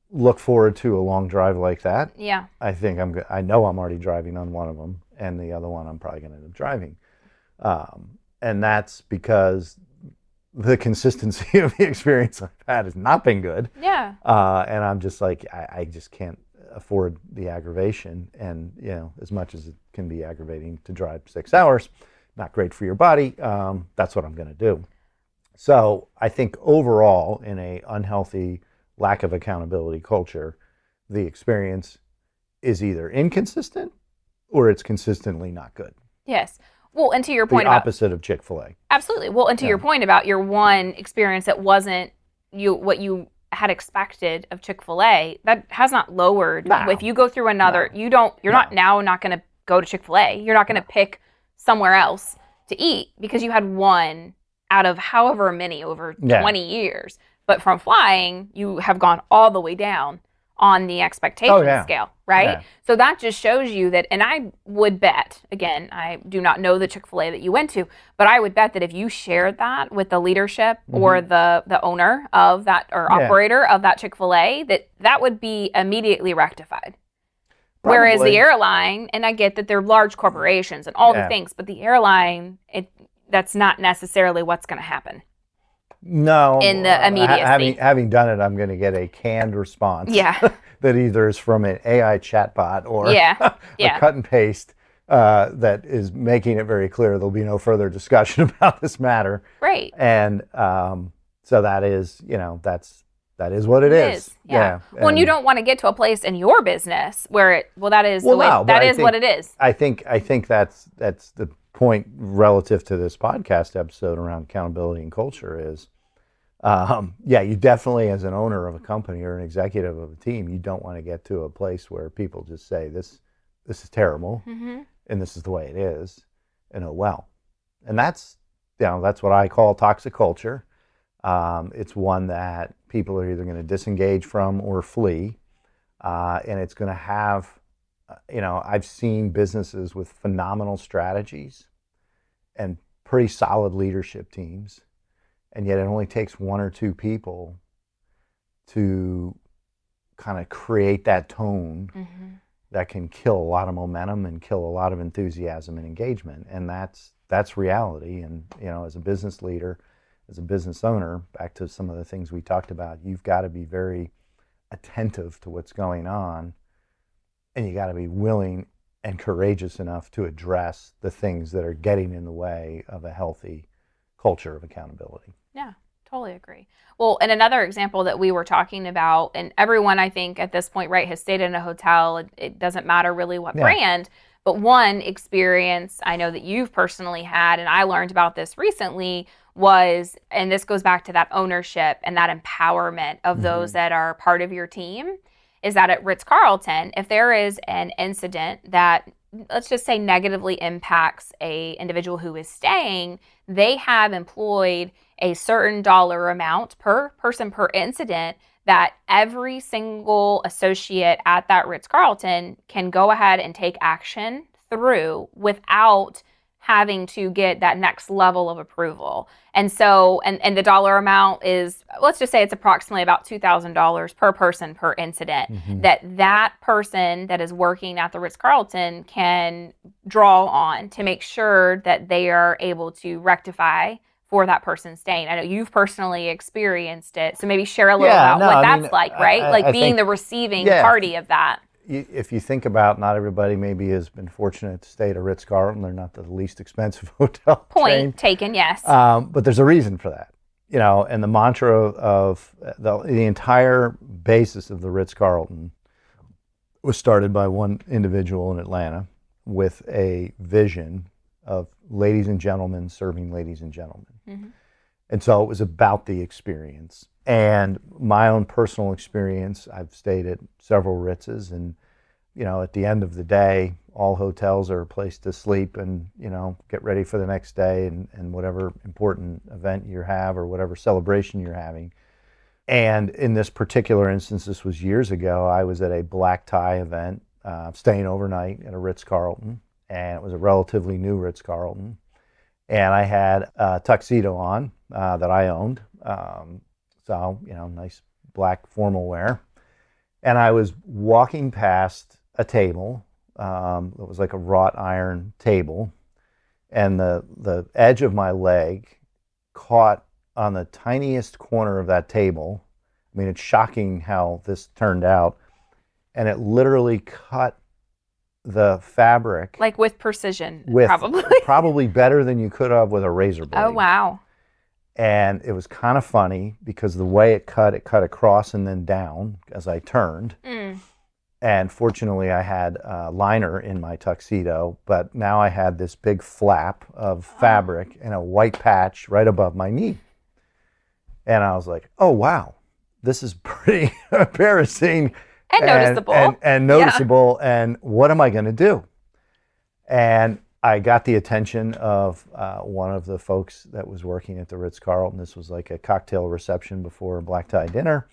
Speaker 1: look forward to a long drive like that, I think I know I'm already driving on one of them, and the other one I'm probably going to end up driving. And that's because the consistency of the experience I've had has not been good.
Speaker 2: Yeah.
Speaker 1: And I'm just like, I just can't afford the aggravation. And, as much as it can be aggravating to drive 6 hours, not great for your body, that's what I'm going to do. So I think overall, in a unhealthy, lack of accountability culture, the experience is either inconsistent or it's consistently not good.
Speaker 2: Yes. Well, and to your point
Speaker 1: the opposite of Chick-fil-A.
Speaker 2: Absolutely. Well, and to your point about your one experience that wasn't what you had expected of Chick-fil-A, that has not lowered.
Speaker 1: No.
Speaker 2: If you go through another, you're not going to go to Chick-fil-A. You're not going to pick somewhere else to eat because you had one out of however many over 20 years. But from flying, you have gone all the way down on the expectation scale, right?
Speaker 1: Yeah.
Speaker 2: So that just shows you that, and I would bet, again, I do not know the Chick-fil-A that you went to, but I would bet that if you shared that with the leadership or the owner of that or operator of that Chick-fil-A, that would be immediately rectified.
Speaker 1: Probably.
Speaker 2: Whereas the airline, and I get that they're large corporations and all the things, but the airline, that's not necessarily what's going to happen.
Speaker 1: No.
Speaker 2: In the immediacy.
Speaker 1: Having done it, I'm going to get a canned response.
Speaker 2: Yeah.
Speaker 1: That either is from an AI chatbot or a cut and paste that is making it very clear there'll be no further discussion about this matter.
Speaker 2: Right.
Speaker 1: And so that is, that is what it is.
Speaker 2: Yeah. Well, and you don't want to get to a place in your business where that is what it is.
Speaker 1: I think that's the point relative to this podcast episode around accountability and culture is, you definitely, as an owner of a company or an executive of a team, you don't want to get to a place where people just say this is terrible and this is the way it is, and and that's what I call toxic culture. It's one that people are either going to disengage from or flee, and it's going to have, I've seen businesses with phenomenal strategies and pretty solid leadership teams, and yet it only takes one or two people to kind of create that tone that can kill a lot of momentum and kill a lot of enthusiasm and engagement, and that's reality. And as a business leader, as a business owner, back to some of the things we talked about, you've got to be very attentive to what's going on, and you got to be willing and courageous enough to address the things that are getting in the way of a healthy culture of accountability.
Speaker 2: Yeah, totally agree. Well, and another example that we were talking about, and everyone I think at this point, right, has stayed in a hotel. It doesn't matter really what brand, but one experience I know that you've personally had, and I learned about this recently, was, and this goes back to that ownership and that empowerment of those that are part of your team, is that at Ritz-Carlton, if there is an incident that, let's just say, negatively impacts a individual who is staying, they have employed a certain dollar amount per person per incident that every single associate at that Ritz-Carlton can go ahead and take action through without having to get that next level of approval. And so, and the dollar amount is, let's just say it's approximately about $2,000 per person per incident that person that is working at the Ritz-Carlton can draw on to make sure that they are able to rectify for that person staying. I know you've personally experienced it, so maybe share a little about what that's like, right? I being the receiving party of that.
Speaker 1: If you think about, not everybody maybe has been fortunate to stay at a Ritz-Carlton. They're not the least expensive hotel.
Speaker 2: Point taken, yes.
Speaker 1: But there's a reason for that, and the mantra of the entire basis of the Ritz-Carlton was started by one individual in Atlanta with a vision of ladies and gentlemen serving ladies and gentlemen. And so it was about the experience. And my own personal experience, I've stayed at several Ritzes, and at the end of the day, all hotels are a place to sleep and get ready for the next day and whatever important event you have or whatever celebration you're having. And in this particular instance, this was years ago, I was at a black tie event, staying overnight at a Ritz-Carlton, and it was a relatively new Ritz-Carlton. And I had a tuxedo on that I owned. So, nice black formal wear. And I was walking past a table. It was like a wrought iron table. And the edge of my leg caught on the tiniest corner of that table. I mean, it's shocking how this turned out. And it literally cut the fabric.
Speaker 2: Like with precision, probably.
Speaker 1: Probably better than you could have with a razor blade.
Speaker 2: Oh, wow.
Speaker 1: And it was kind of funny because the way it cut across and then down as I turned. And fortunately, I had a liner in my tuxedo, but now I had this big flap of fabric and a white patch right above my knee. And I was like, oh, wow, this is pretty embarrassing.
Speaker 2: And noticeable.
Speaker 1: And noticeable. And what am I going to do? And I got the attention of one of the folks that was working at the Ritz-Carlton. This was like a cocktail reception before a black tie dinner.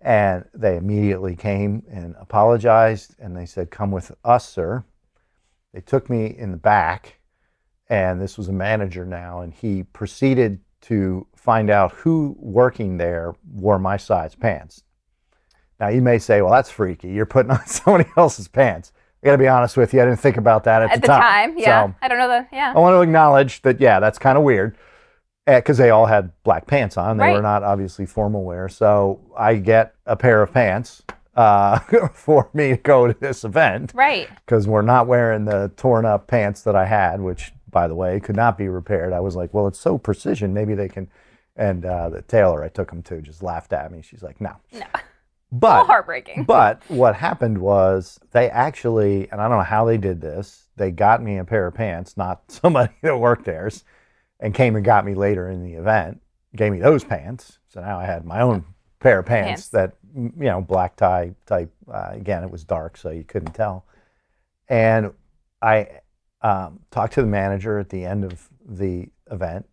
Speaker 1: And they immediately came and apologized. And they said, "Come with us, sir." They took me in the back. And this was a manager now. And he proceeded to find out who working there wore my size pants. Now, you may say, well, that's freaky. You're putting on somebody else's pants. I got to be honest with you. I didn't think about that at the time.
Speaker 2: Yeah.
Speaker 1: So
Speaker 2: I don't know that. Yeah.
Speaker 1: I want to acknowledge that, yeah, that's kind of weird because they all had black pants on. They were not obviously formal wear. So I get a pair of pants for me to go to this event.
Speaker 2: Right.
Speaker 1: Because we're not wearing the torn up pants that I had, which, by the way, could not be repaired. I was like, well, it's so precision. Maybe they can. And the tailor I took them to just laughed at me. She's like, no. But,
Speaker 2: a little heartbreaking.
Speaker 1: But what happened was they actually, and I don't know how they did this, they got me a pair of pants, not somebody that worked theirs, and came and got me later in the event, gave me those pants. So now I had my own pair of pants that, black tie type. Again, it was dark, so you couldn't tell. And I talked to the manager at the end of the event.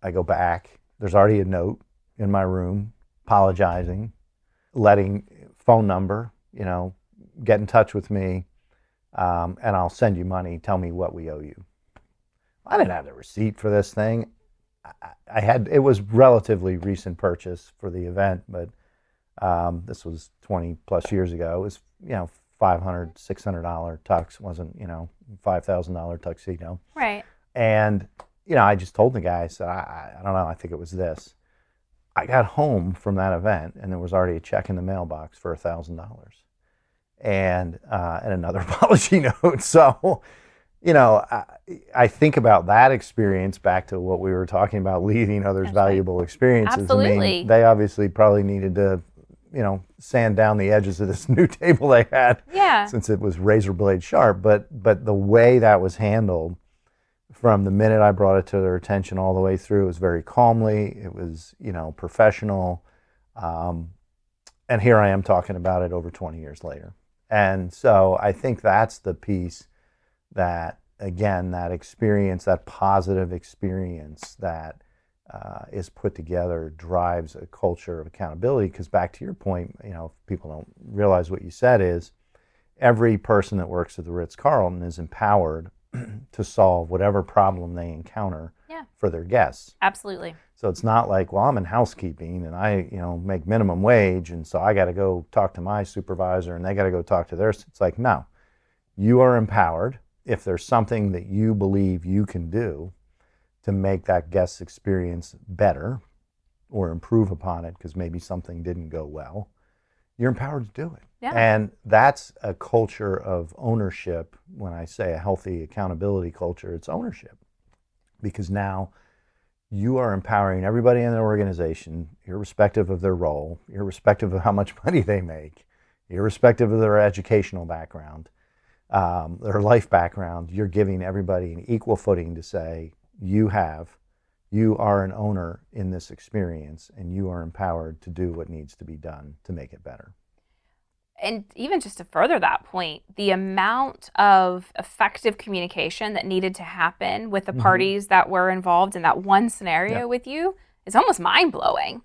Speaker 1: I go back. There's already a note in my room apologizing, letting phone number, get in touch with me, and I'll send you money. Tell me what we owe you. I didn't have the receipt for this thing. It was relatively recent purchase for the event, but this was 20 plus years ago. It was, $500, $600 tux. It wasn't, $5,000 tuxedo.
Speaker 2: Right.
Speaker 1: And, I just told the guy, I said, I don't know, I think it was this. I got home from that event and there was already a check in the mailbox for $1,000 and another apology note. So, I think about that experience back to what we were talking about, leaving others valuable experiences.
Speaker 2: Absolutely.
Speaker 1: I mean, they obviously probably needed to, sand down the edges of this new table they had since it was razor blade sharp. But the way that was handled, from the minute I brought it to their attention all the way through, it was very calmly. It was, professional. And here I am talking about it over 20 years later. And so I think that's the piece that, again, that experience, that positive experience that is put together drives a culture of accountability. Because back to your point, if people don't realize what you said is every person that works at the Ritz-Carlton is empowered to solve whatever problem they encounter for their guests.
Speaker 2: Absolutely.
Speaker 1: So it's not like, well, I'm in housekeeping and I, make minimum wage, and so I got to go talk to my supervisor and they got to go talk to theirs. It's like, no, you are empowered. If there's something that you believe you can do to make that guest experience better or improve upon it because maybe something didn't go well, you're empowered to do it.
Speaker 2: Yeah.
Speaker 1: And that's a culture of ownership. When I say a healthy accountability culture, it's ownership. Because now you are empowering everybody in the organization, irrespective of their role, irrespective of how much money they make, irrespective of their educational background, their life background. You're giving everybody an equal footing to say, you are an owner in this experience, and you are empowered to do what needs to be done to make it better.
Speaker 2: And even just to further that point, the amount of effective communication that needed to happen with the parties that were involved in that one scenario with you is almost mind-blowing.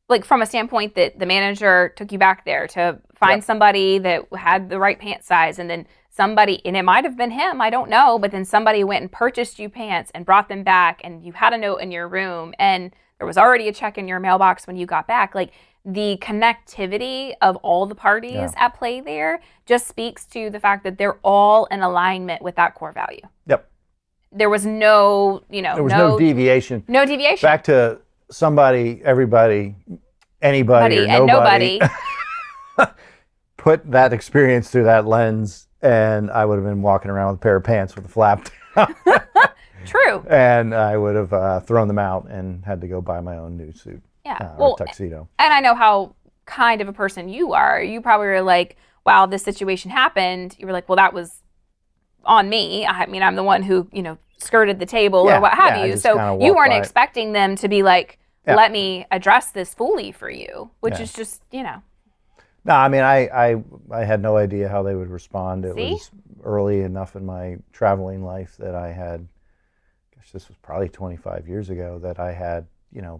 Speaker 2: Like, from a standpoint that the manager took you back there to find somebody that had the right pant size, and then somebody, and it might have been him, I don't know, but then somebody went and purchased you pants and brought them back, and you had a note in your room, and there was already a check in your mailbox when you got back. Like, the connectivity of all the parties at play there just speaks to the fact that they're all in alignment with that core value.
Speaker 1: Yep.
Speaker 2: There was no,
Speaker 1: there was no deviation.
Speaker 2: No deviation.
Speaker 1: Back to somebody, everybody, anybody, or nobody. Put that experience through that lens, and I would have been walking around with a pair of pants with a flap down.
Speaker 2: True.
Speaker 1: And I would have thrown them out and had to go buy my own new suit. Or tuxedo. And
Speaker 2: I know how kind of a person you are. You probably were like, wow, this situation happened. You were like, well, that was on me. I mean, I'm the one who, skirted the table or what have you. So you weren't expecting them to be like, let me address this fully for you, which is just,
Speaker 1: No, No, I mean, I had no idea how they would respond. It
Speaker 2: See?
Speaker 1: was early enough in my traveling life that I had, gosh, this was probably 25 years ago, that I had,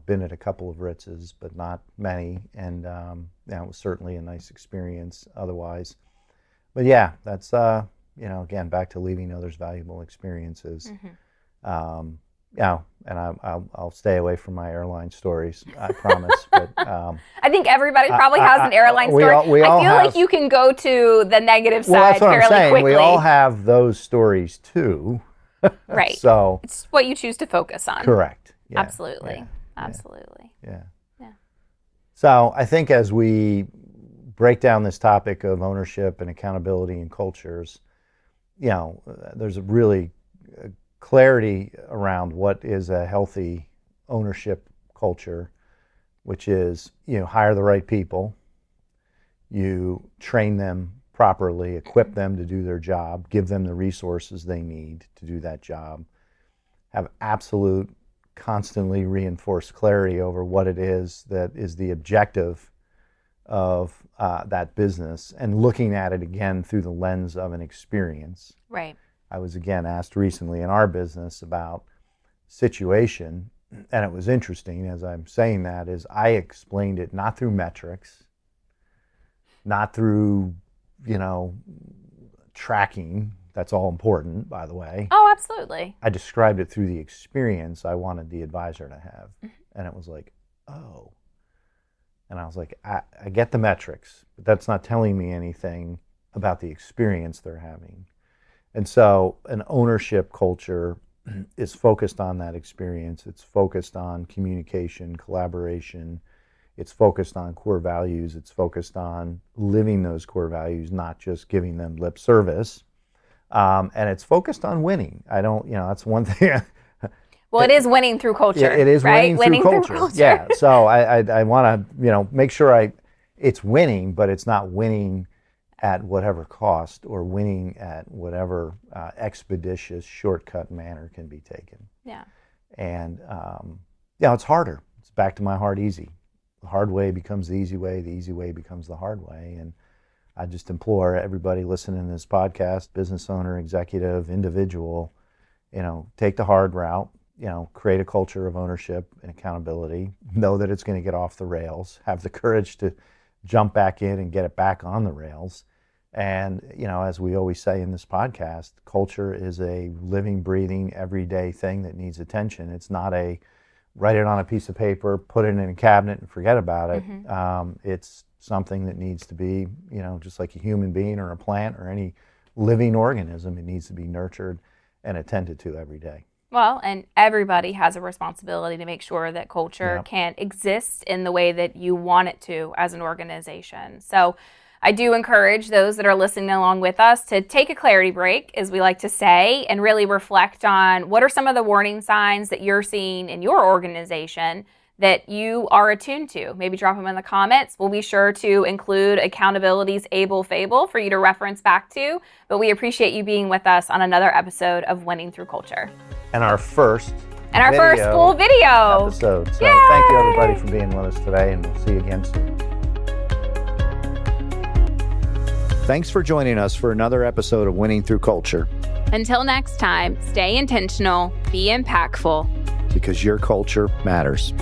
Speaker 1: been at a couple of Ritzes, but not many. And it was certainly a nice experience otherwise. But yeah, that's, again, back to leaving others valuable experiences. And I'll stay away from my airline stories, I promise. But
Speaker 2: I think everybody probably has an airline story. I feel like you can go to the negative side
Speaker 1: that's what
Speaker 2: fairly
Speaker 1: I'm saying.
Speaker 2: quickly.
Speaker 1: We all have those stories too.
Speaker 2: Right.
Speaker 1: So
Speaker 2: it's what you choose to focus on.
Speaker 1: Correct. Yeah.
Speaker 2: Absolutely.
Speaker 1: Yeah.
Speaker 2: Absolutely.
Speaker 1: Yeah.
Speaker 2: Yeah.
Speaker 1: So I think as we break down this topic of ownership and accountability in cultures, there's a really clarity around what is a healthy ownership culture, which is, hire the right people, you train them properly, equip them to do their job, give them the resources they need to do that job, have absolute, constantly reinforced clarity over what it is that is the objective of that business, and looking at it again through the lens of an experience.
Speaker 2: Right.
Speaker 1: I was again asked recently in our business about situation, and it was interesting as I'm saying that is I explained it not through metrics, not through, tracking. That's all important, by the way.
Speaker 2: Oh, absolutely.
Speaker 1: I described it through the experience I wanted the advisor to have. And it was like, oh. And I was like, I get the metrics, but that's not telling me anything about the experience they're having. And so an ownership culture is focused on that experience. It's focused on communication, collaboration. It's focused on core values. It's focused on living those core values, not just giving them lip service. And it's focused on winning. That's one thing.
Speaker 2: Well, it is winning through culture.
Speaker 1: It is
Speaker 2: right?
Speaker 1: winning through culture. Yeah. So I want to, make sure it's winning, but it's not winning at whatever cost or winning at whatever expeditious shortcut manner can be taken.
Speaker 2: Yeah.
Speaker 1: And it's harder. It's back to my hard easy. The hard way becomes the easy way becomes the hard way. And I just implore everybody listening to this podcast, business owner, executive, individual, take the hard route, create a culture of ownership and accountability, know that it's going to get off the rails, have the courage to jump back in and get it back on the rails. And, as we always say in this podcast, culture is a living, breathing, everyday thing that needs attention. It's not a write it on a piece of paper, put it in a cabinet and forget about it. It's something that needs to be, just like a human being or a plant or any living organism, it needs to be nurtured and attended to every day.
Speaker 2: Well, and everybody has a responsibility to make sure that culture can exist in the way that you want it to as an organization. So I do encourage those that are listening along with us to take a clarity break, as we like to say, and really reflect on what are some of the warning signs that you're seeing in your organization that you are attuned to. Maybe drop them in the comments. We'll be sure to include Accountability's Fable for you to reference back to. But we appreciate you being with us on another episode of Winning Through Culture.
Speaker 1: And our first
Speaker 2: full video
Speaker 1: episode. So
Speaker 2: Yay!
Speaker 1: Thank you everybody for being with us today, and we'll see you again soon. Thanks for joining us for another episode of Winning Through Culture.
Speaker 2: Until next time, stay intentional, be impactful,
Speaker 1: because your culture matters.